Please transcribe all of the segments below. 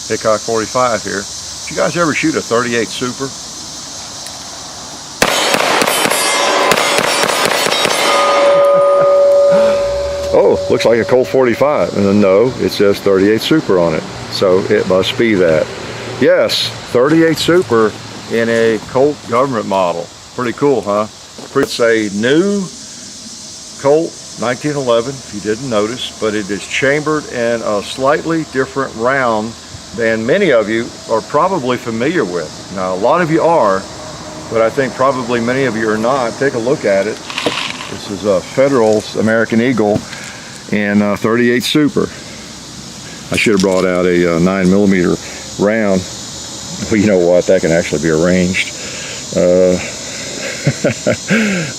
Hickok 45 here. Did you guys ever shoot a 38 Super? Oh, looks like a Colt 45. And no, it says 38 Super on it. So it must be that. Yes, 38 Super in a Colt government model. Pretty cool, huh? It's a new Colt 1911, if you didn't notice, but it is chambered in a slightly different round than many of you are probably familiar with. Now, a lot of you are, but I think probably many of you are not. Take a look at it. This is a Federal's American Eagle in 38 Super. I should have brought out a 9mm round. Well, you know what? That can actually be arranged.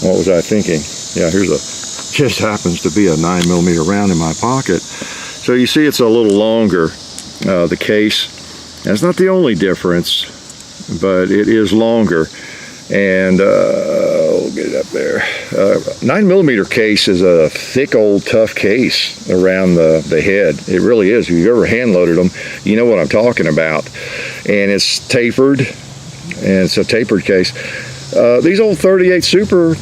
What was I thinking? Yeah, just happens to be a 9mm round in my pocket. So you see it's a little longer, the case. And it's not the only difference, but it is longer. And we'll get it up there. 9mm case is a thick, old, tough case around the head. It really is. If you've ever hand loaded them, you know what I'm talking about. And it's tapered, and it's a tapered case. These old 38 Super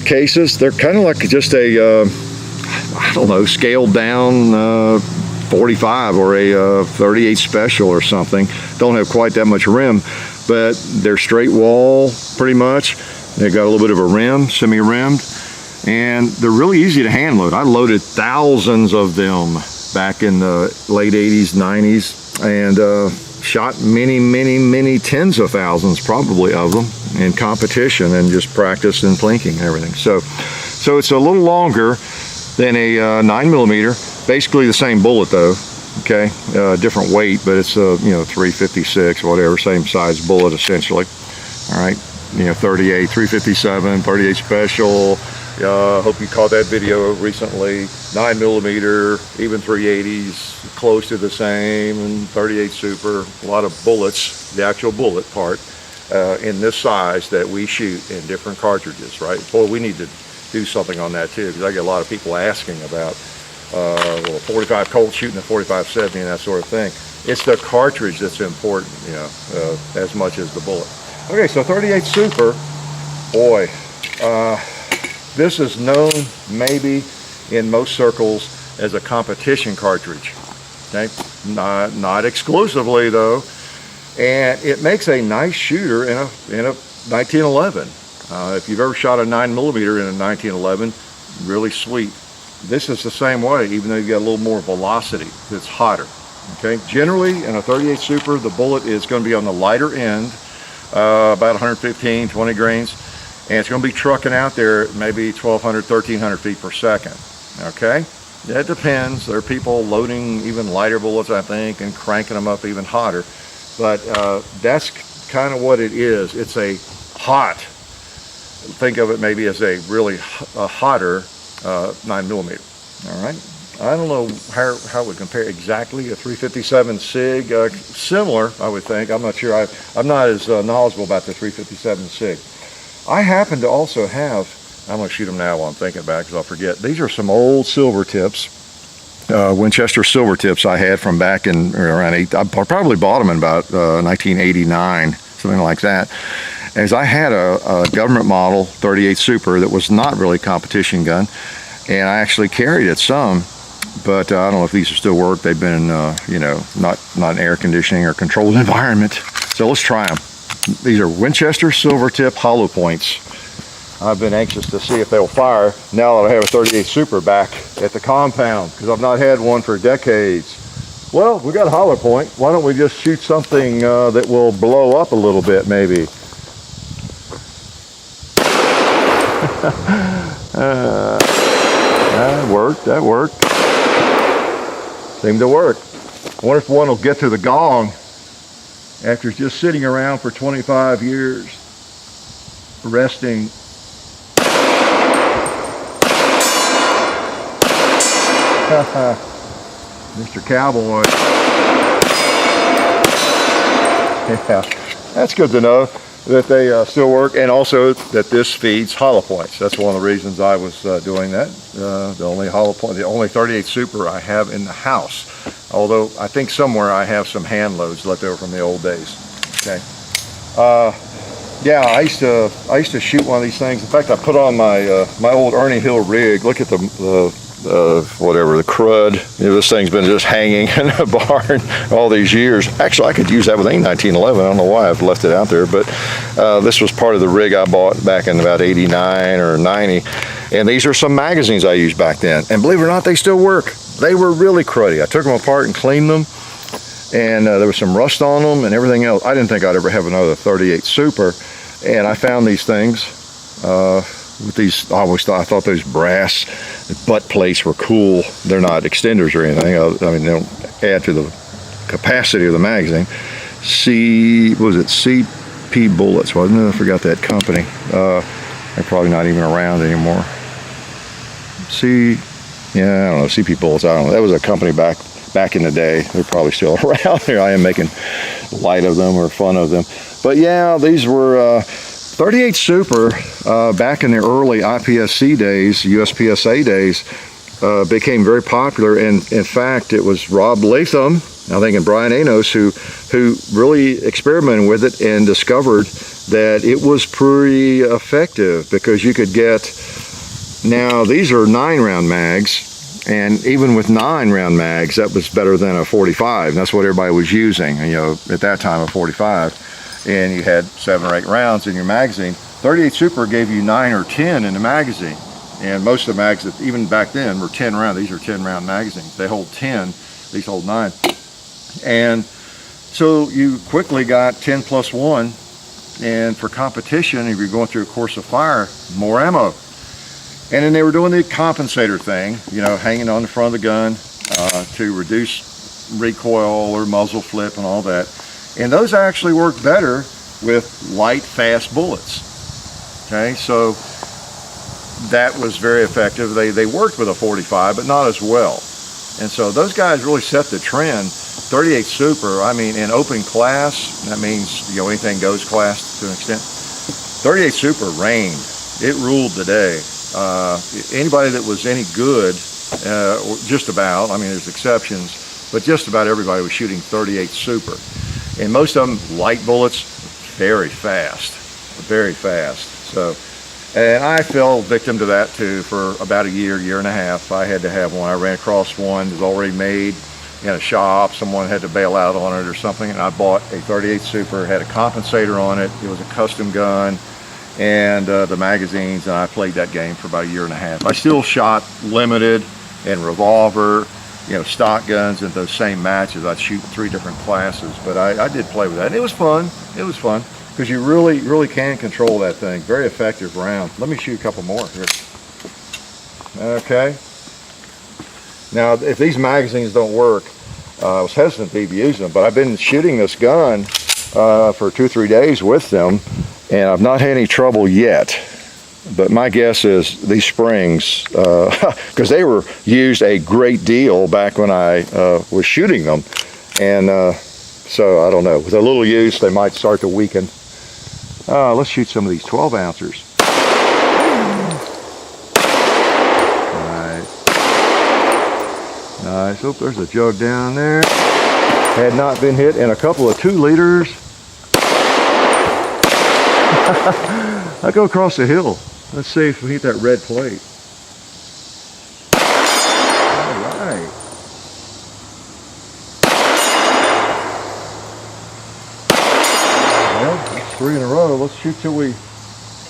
cases, they're kind of like just a, I don't know, scaled down 45 or a 38 Special or something. Don't have quite that much rim, but they're straight wall pretty much. They've got a little bit of a rim, semi-rimmed, and they're really easy to hand load. I loaded thousands of them back in the late 80s, 90s, and shot many tens of thousands probably of them in competition and just practice and plinking and everything. So it's a little longer than a 9mm, basically the same bullet though, okay, different weight, but it's a 356 whatever, same size bullet essentially. All right, 38, 357, 38 Special. Hope you caught that video recently. 9mm, even 380s, close to the same, and 38 Super. A lot of bullets, the actual bullet part, in this size that we shoot in different cartridges, right? Boy, we need to do something on that too, because I get a lot of people asking about, well, 45 Colt shooting a 45-70 and that sort of thing. It's the cartridge that's important, as much as the bullet. Okay, so 38 Super, boy, this is known maybe in most circles as a competition cartridge. Okay, not exclusively though, and it makes a nice shooter in a 1911. If you've ever shot a 9mm in a 1911, really sweet. This is the same way, even though you've got a little more velocity. It's hotter. Okay, generally in a 38 Super, the bullet is going to be on the lighter end, about 115, 20 grains. And it's going to be trucking out there at maybe 1,200, 1,300 feet per second. Okay? That depends. There are people loading even lighter bullets, I think, and cranking them up even hotter. But that's kind of what it is. It's a hot, think of it maybe as a really hotter 9mm. All right? I don't know how it would compare exactly. A 357 SIG, similar, I would think. I'm not sure. I'm not as knowledgeable about the 357 SIG. I happen to also have, I'm going to shoot them now while I'm thinking about it because I'll forget. These are some old silver tips, Winchester silver tips I had from back in around I probably bought them in about 1989, something like that. As I had a government model 38 Super that was not really a competition gun, and I actually carried it some, but I don't know if these are still work. They've been, not in air conditioning or controlled environment. So let's try them. These are Winchester silver tip hollow points. I've been anxious to see if they'll fire now that I have a 38 Super back at the compound, because I've not had one for decades. Well, we got a hollow point. Why don't we just shoot something that will blow up a little bit, maybe? That worked. Seemed to work. I wonder if one will get to the gong after just sitting around for 25 years, resting. Mr. Cowboy. Yeah, that's good to know. that they still work, and also that this feeds hollow points. That's one of the reasons I was doing that. The only hollow point, the only 38 Super I have in the house. Although I think somewhere I have some hand loads left over from the old days. Okay. Yeah, I used to shoot one of these things. In fact, I put on my my old Ernie Hill rig. Look at the whatever, the crud. You know, this thing's been just hanging in a barn all these years. Actually, I could use that with any 1911. I don't know why I've left it out there, but this was part of the rig I bought back in about 89 or 90. And these are some magazines I used back then. And believe it or not, they still work. They were really cruddy. I took them apart and cleaned them, and there was some rust on them and everything else. I didn't think I'd ever have another 38 Super. And I found these things with these, I thought those brass butt plates were cool. They're not extenders or anything. I mean, they don't add to the capacity of the magazine. Was it CP Bullets, wasn't it? I forgot that company. They're probably not even around anymore. Yeah, I don't know, CP Bullets, I don't know. That was a company back in the day. They're probably still around. Here I am making light of them or fun of them. But yeah, these were 38 Super back in the early IPSC days, USPSA days, became very popular. And in fact, it was Rob Latham, I think, and Brian Anos who really experimented with it and discovered that it was pretty effective, because you could get, now these are 9-round mags. And even with 9-round mags, that was better than a 45. That's what everybody was using, you know, at that time, a 45. And you had 7 or 8 rounds in your magazine. 38 Super gave you 9 or 10 in the magazine. And most of the mags, that even back then, were 10 round. These are 10-round magazines. They hold 10, these hold 9. And so you quickly got 10 plus 1. And for competition, if you're going through a course of fire, more ammo. And then they were doing the compensator thing, you know, hanging on the front of the gun to reduce recoil or muzzle flip and all that. And those actually work better with light, fast bullets. Okay, so that was very effective. They worked with a 45, but not as well. And so those guys really set the trend. 38 Super, I mean, in open class, that means, you know, anything goes class to an extent. 38 Super reigned. It ruled the day. Anybody that was any good, or just about, I mean, there's exceptions, but just about everybody was shooting 38 Super. And most of them light bullets, very fast, very fast. So, and I fell victim to that too for about a year and a half. I had to have one. I ran across one that was already made in a shop. Someone had to bail out on it or something, and I bought a 38 Super, had a compensator on it. It was a custom gun, and the magazines, and I played that game for about a year and a half. I still shot limited and revolver, you know, stock guns in those same matches. I'd shoot 3 different classes, but I did play with that. And it was fun. It was fun, because you really can control that thing. Very effective round. Let me shoot a couple more here. Okay. Now, if these magazines don't work, I was hesitant to even use them, but I've been shooting this gun for 2 or 3 days with them, and I've not had any trouble yet. But my guess is these springs, because they were used a great deal back when I was shooting them, and so I don't know. With a little use, they might start to weaken. Let's shoot some of these 12 ouncers. Nice. Nice. Oh, there's a jug down there. Had not been hit in a couple of 2 liters. I go across the hill. Let's see if we hit that red plate. All right. Well, that's 3 in a row. Let's shoot till we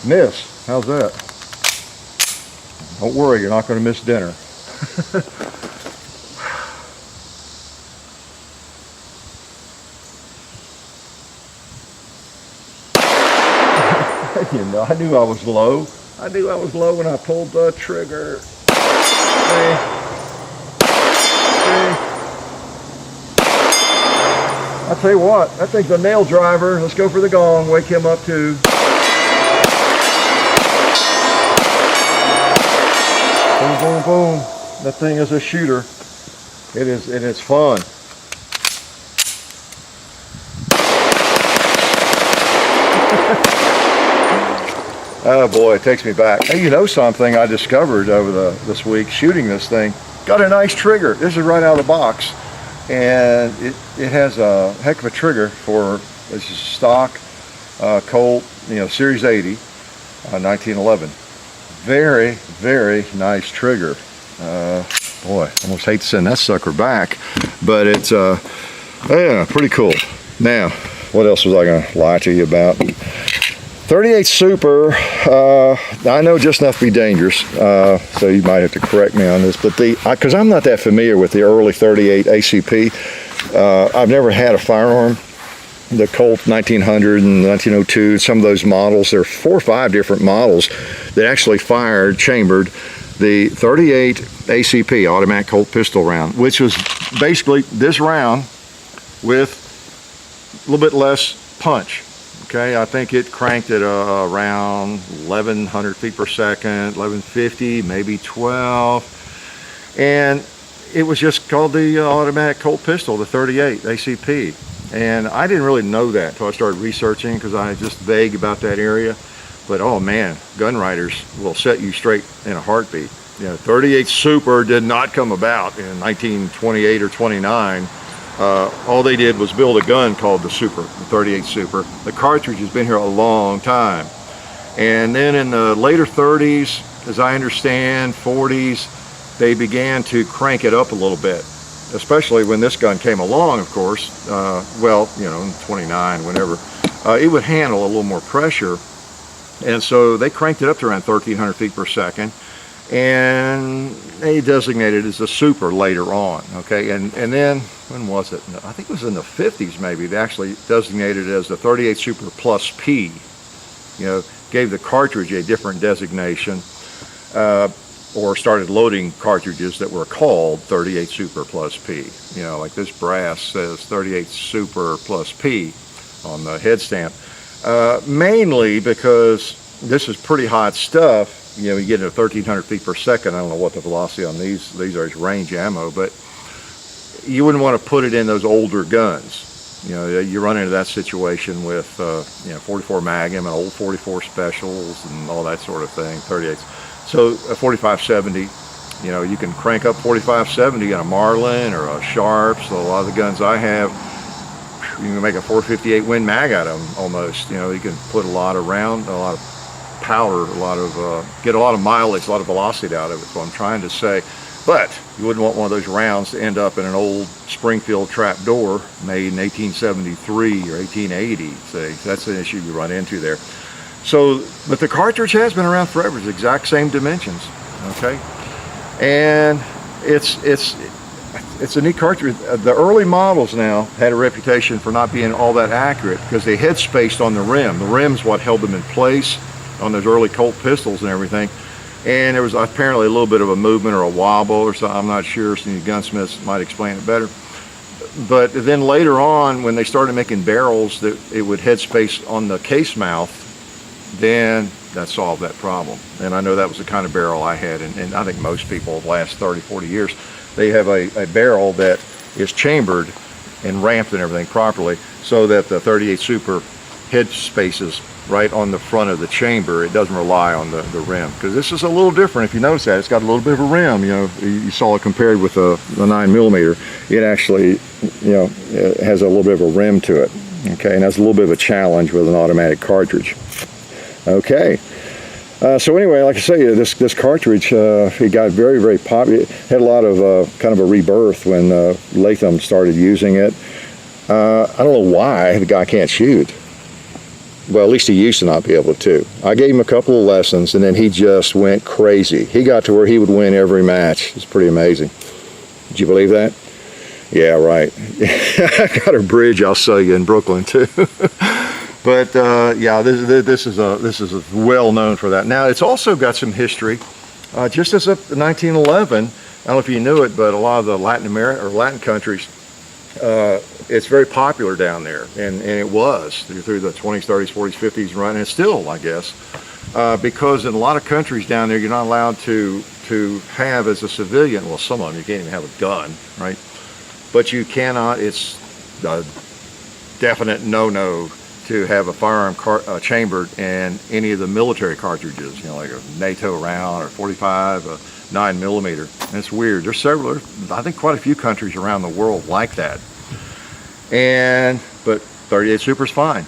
miss. How's that? Don't worry, you're not going to miss dinner. You know, I knew I was low. I knew I was low when I pulled the trigger. See? See? I'll tell you what, that thing's a nail driver. Let's go for the gong. Wake him up too. Boom, boom, boom. That thing is a shooter. It is fun. Oh boy, it takes me back. Hey, you know something I discovered over this week shooting this thing? Got a nice trigger. This is right out of the box, and it has a heck of a trigger for this is stock Colt, Series 80, 1911. Very, very nice trigger. Boy, almost hate to send that sucker back, but it's yeah, pretty cool. Now, what else was I going to lie to you about? 38 Super, I know just enough to be dangerous, so you might have to correct me on this, but because I'm not that familiar with the early 38 ACP, I've never had a firearm. The Colt 1900 and 1902, some of those models, there are 4 or 5 different models that actually fired, chambered the 38 ACP, automatic Colt pistol round, which was basically this round with a little bit less punch. Okay, I think it cranked at around 1100 feet per second, 1150, maybe 12. And it was just called the automatic Colt pistol, the 38 ACP. And I didn't really know that until I started researching, because I was just vague about that area. But oh man, gun writers will set you straight in a heartbeat. 38 Super did not come about in 1928 or 29. All they did was build a gun called the Super, the 38 Super. The cartridge has been here a long time. And then in the later 30s, as I understand, 40s, they began to crank it up a little bit, especially when this gun came along, of course. Well, in 29, whenever. It would handle a little more pressure. And so they cranked it up to around 1300 feet per second. And they designated it as a Super later on, okay? And then, when was it? I think it was in the 50s maybe, they actually designated it as the 38 Super Plus P. Gave the cartridge a different designation, or started loading cartridges that were called 38 Super Plus P. Like this brass says 38 Super Plus P on the head stamp. Mainly because this is pretty hot stuff. You get into 1300 feet per second. I don't know what the velocity on these are, is range ammo, but you wouldn't want to put it in those older guns. You run into that situation with 44 Magnum and old 44 Specials and all that sort of thing, 38s. So a 4570, you can crank up 4570 in a Marlin or a Sharps. So a lot of the guns I have, you can make a 458 Win Mag out of them almost. You can put a lot of round, a lot of powder, get a lot of mileage, a lot of velocity out of it. So I'm trying to say, but you wouldn't want one of those rounds to end up in an old Springfield trap door made in 1873 or 1880. Say that's an issue you run into there. So, but the cartridge has been around forever. It's the exact same dimensions, okay? And it's a neat cartridge. The early models now had a reputation for not being all that accurate because they head spaced on the rim. The rim's what held them in place on those early Colt pistols and everything. And there was apparently a little bit of a movement or a wobble or something. I'm not sure. Some of the gunsmiths might explain it better. But then later on, when they started making barrels that it would head space on the case mouth, then that solved that problem. And I know that was the kind of barrel I had, and I think most people the last 30, 40 years, they have a barrel that is chambered and ramped and everything properly so that the 38 Super head spaces right on the front of the chamber. It doesn't rely on the rim, because this is a little different. If you notice that, it's got a little bit of a rim. You saw it compared with the 9mm. It actually, it has a little bit of a rim to it. Okay, and that's a little bit of a challenge with an automatic cartridge. Okay, so anyway, like I say, this cartridge, it got very, very popular. It had a lot of kind of a rebirth when Latham started using it. I don't know why the guy can't shoot. Well, at least he used to not be able to. I gave him a couple of lessons, and then he just went crazy. He got to where he would win every match. It's pretty amazing. Did you believe that? Yeah, right. I got a bridge I'll sell you in Brooklyn too. But yeah, this is well known for that. Now it's also got some history. Just as of 1911, I don't know if you knew it, but a lot of the Latin countries, it's very popular down there, and it was through the 20s, 30s, 40s, 50s run, and it's still, I guess, because in a lot of countries down there, you're not allowed to have as a civilian. Well, some of them you can't even have a gun, right? But you cannot. It's a definite no-no to have a firearm chambered in any of the military cartridges, you know, like a NATO round or 45, a 9mm. And it's weird. There's several, I think quite a few countries around the world like that. But 38 Super's fine.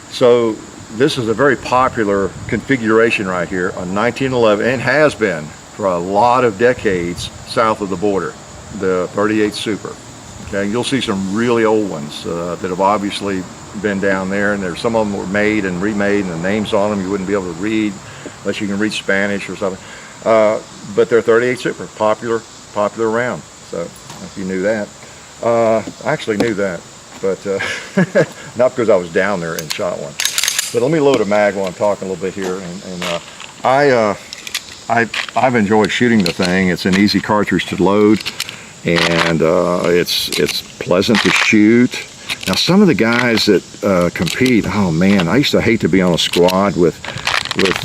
So this is a very popular configuration right here on 1911, and has been for a lot of decades south of the border, the 38 Super. Okay, you'll see some really old ones that have obviously been down there, and there's some of them were made and remade, and the names on them you wouldn't be able to read unless you can read Spanish or something. But they're 38 Super, popular round. So if you knew that, I actually knew that, but not because I was down there and shot one. But let me load a mag while I'm talking a little bit here. I've enjoyed shooting the thing. It's an easy cartridge to load, and it's pleasant to shoot. Now, some of the guys that compete, oh man, I used to hate to be on a squad with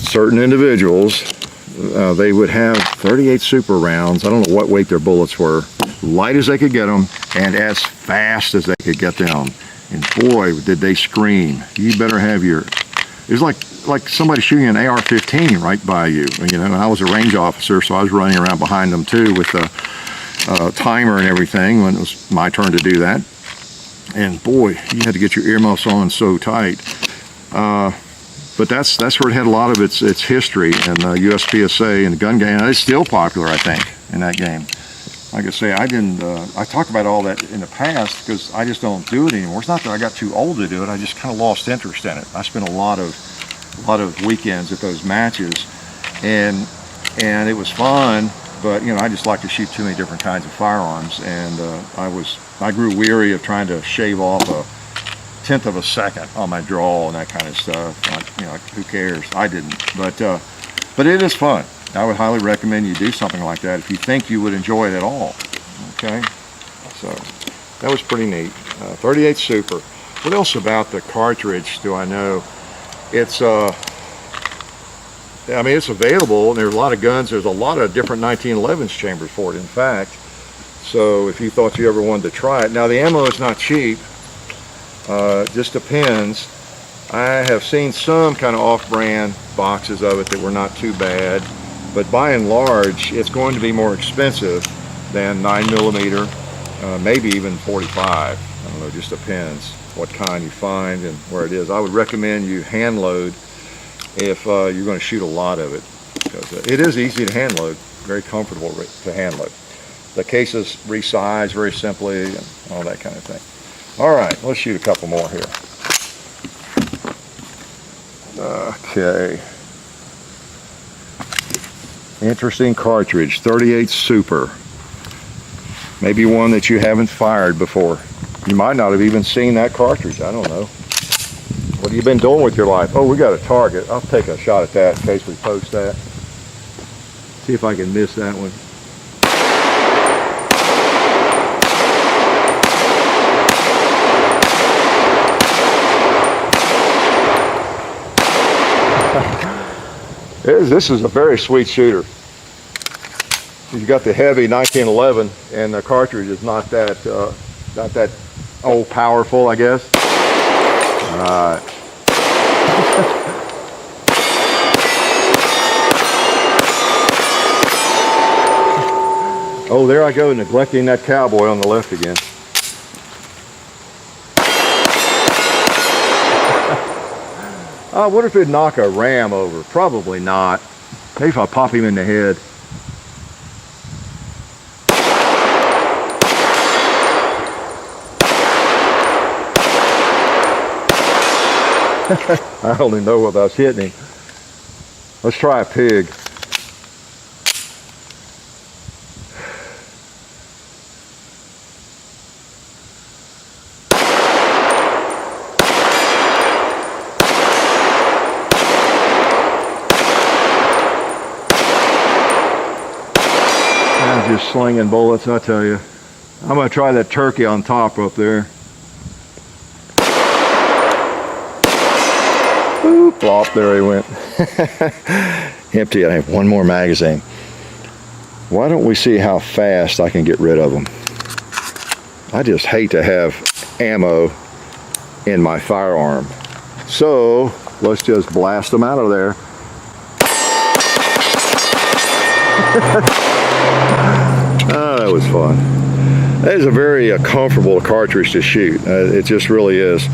certain individuals. They would have 38 Super rounds. I don't know what weight their bullets were, light as they could get them, and as fast as they could get them. And boy, did they scream. You better have your, it was like somebody shooting an AR-15 right by you. You know, and I was a range officer, so I was running around behind them too with a timer and everything when it was my turn to do that. And boy, you had to get your earmuffs on so tight. But that's where it had a lot of its history in USPSA and the gun game. And it's still popular, I think, in that game. Like I say, I talk about all that in the past because I just don't do it anymore. It's not that I got too old to do it. I just kind of lost interest in it. I spent a lot of weekends at those matches, and it was fun. But you know, I just like to shoot too many different kinds of firearms, and I grew weary of trying to shave off a 1/10 of a second on my draw and that kind of stuff. Like, you know, like, who cares? I didn't, but it is fun. I would highly recommend you do something like that if you think you would enjoy it at all. Okay, so that was pretty neat. 38 Super. What else about the cartridge do I know? It's I mean, it's available, and there's a lot of guns. There's a lot of different 1911s chambers for it, in fact. So if you thought you ever wanted to try it. Now, the ammo is not cheap. Just depends. I have seen some kind of off-brand boxes of it that were not too bad. But by and large, it's going to be more expensive than 9mm, maybe even 45. I don't know, it just depends what kind you find and where it is. I would recommend you hand load if you're going to shoot a lot of it, because it is easy to hand load, very comfortable to hand load. The cases resize very simply and all that kind of thing. All right, let's shoot a couple more here. Okay. Interesting cartridge, 38 Super. Maybe one that you haven't fired before. You might not have even seen that cartridge, I don't know. What have you been doing with your life? Oh, we got a target. I'll take a shot at that in case we post that. See if I can miss that one. This is a very sweet shooter. You got the heavy 1911, and the cartridge is not that old powerful, I guess. All right. Oh, there I go, neglecting that cowboy on the left again. I wonder if it'd knock a ram over. Probably not. Maybe if I pop him in the head. I don't even know what I was hitting him. Let's try a pig. I'm just slinging bullets, I tell you. I'm going to try that turkey on top up there. Boop, flop, there he went. Empty. I have one more magazine. Why don't we see how fast I can get rid of them? I just hate to have ammo in my firearm. So let's just blast them out of there. Oh, that was fun. That is a very comfortable cartridge to shoot. It just really is.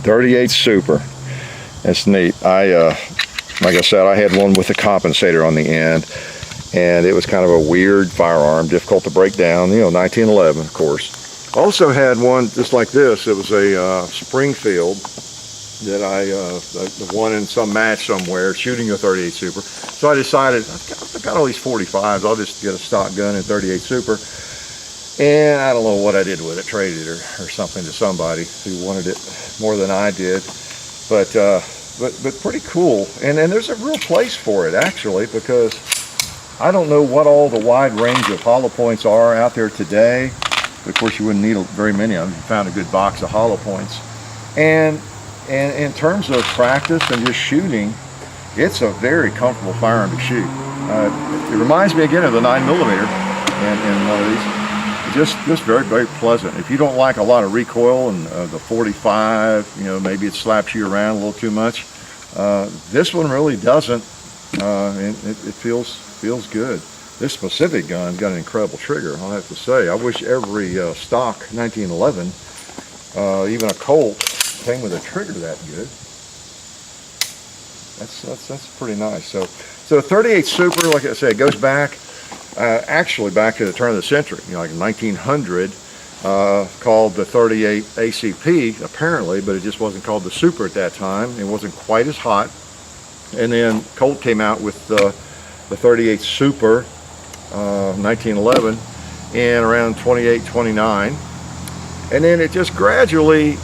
38 Super. That's neat. Like I said, I had one with a compensator on the end, and it was kind of a weird firearm, difficult to break down. 1911, of course. Also had one just like this. It was a Springfield that I won in some match somewhere shooting a 38 Super. So I decided, I've got all these 45s, I'll just get a stock gun in 38 Super. And I don't know what I did with it, traded it or something to somebody who wanted it more than I did. But pretty cool. And there's a real place for it, actually, because I don't know what all the wide range of hollow points are out there today. Of course, you wouldn't need very many of them. You found a good box of hollow points. And in terms of practice and just shooting, it's a very comfortable firearm to shoot. It reminds me again of the 9mm in one of these. Just very, very pleasant. If you don't like a lot of recoil and the 45, maybe it slaps you around a little too much. This one really doesn't. It feels good. This specific gun's got an incredible trigger, I'll have to say. I wish every stock 1911, even a Colt, came with a trigger that good. That's pretty nice. So 38 Super, like I said, it goes back. Actually back to the turn of the century, like 1900, called the 38 ACP apparently, but it just wasn't called the Super at that time. It wasn't quite as hot. And then Colt came out with the 38 Super 1911 in around 28, 29. And then it just gradually,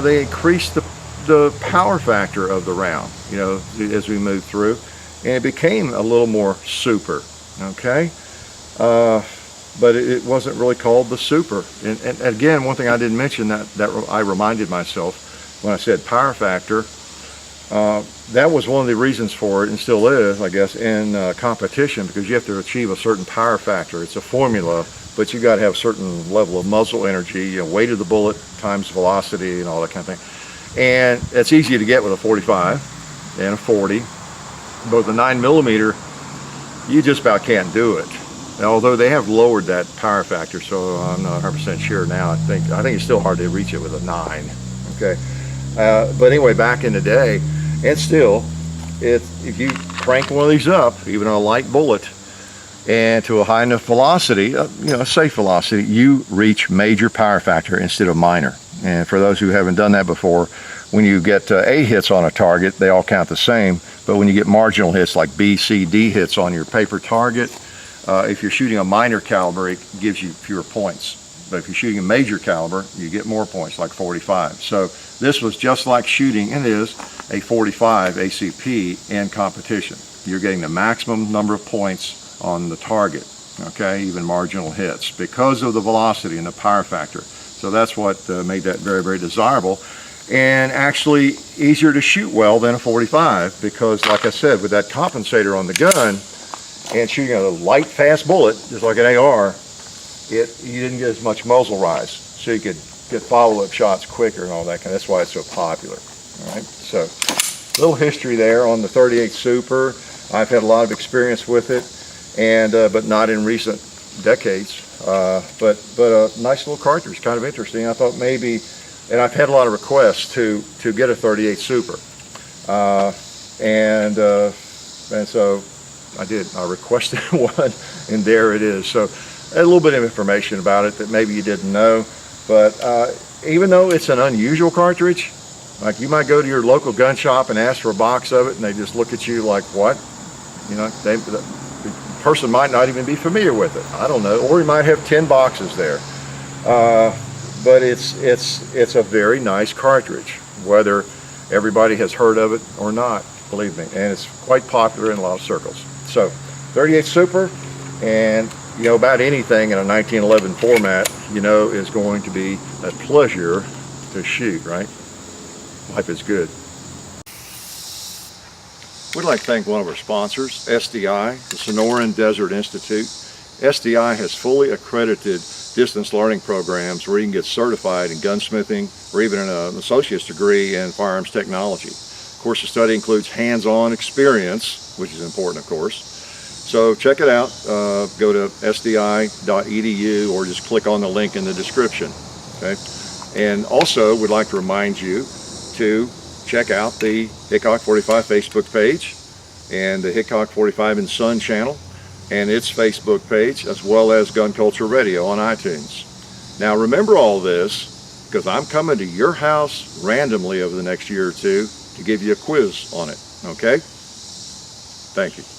they increased the power factor of the round, as we moved through. And it became a little more super. Okay, but it wasn't really called the Super. And again, one thing I didn't mention that I reminded myself when I said power factor, that was one of the reasons for it, and still is, I guess, in competition, because you have to achieve a certain power factor. It's a formula, but you got to have a certain level of muzzle energy, weight of the bullet times velocity and all that kind of thing. And it's easy to get with a 45 and a 40, but the 9mm, you just about can't do it. Although they have lowered that power factor, so I'm not 100% sure now. I think it's still hard to reach it with a 9. Okay, but anyway, back in the day, and still, if you crank one of these up, even a light bullet, and to a high enough velocity, a safe velocity, you reach major power factor instead of minor. And for those who haven't done that before, when you get A hits on a target, they all count the same. But when you get marginal hits like B, C, D hits on your paper target, if you're shooting a minor caliber, it gives you fewer points. But if you're shooting a major caliber, you get more points, like 45. So this was just like shooting, and is, a 45 ACP in competition. You're getting the maximum number of points on the target, okay, even marginal hits, because of the velocity and the power factor. So that's what made that very, very desirable. And actually easier to shoot well than a 45, because like I said, with that compensator on the gun and shooting a light, fast bullet, just like an AR, you didn't get as much muzzle rise, so you could get follow-up shots quicker and all that kind of. That's why it's so popular. All right, so little history there on the 38 Super. I've had a lot of experience with it, and but not in recent decades. But a nice little cartridge, kind of interesting. I thought maybe. And I've had a lot of requests to get a 38 Super, and so I did. I requested one, and there it is. So a little bit of information about it that maybe you didn't know. But even though it's an unusual cartridge, like you might go to your local gun shop and ask for a box of it, and they just look at you like, what? The person might not even be familiar with it. I don't know, or you might have 10 boxes there. But it's a very nice cartridge, whether everybody has heard of it or not, believe me, and it's quite popular in a lot of circles. So 38 Super, and about anything in a 1911 format, is going to be a pleasure to shoot, right? Life is good. We'd like to thank one of our sponsors, SDI, the Sonoran Desert Institute, SDI has fully accredited distance learning programs where you can get certified in gunsmithing or even an associate's degree in firearms technology. Of course, the study includes hands-on experience, which is important, of course. So check it out. Go to sdi.edu or just click on the link in the description. Okay? And also would like to remind you to check out the Hickok 45 Facebook page and the Hickok 45 and Son channel and its Facebook page, as well as Gun Culture Radio on iTunes. Now remember all this, because I'm coming to your house randomly over the next year or two to give you a quiz on it, okay? Thank you.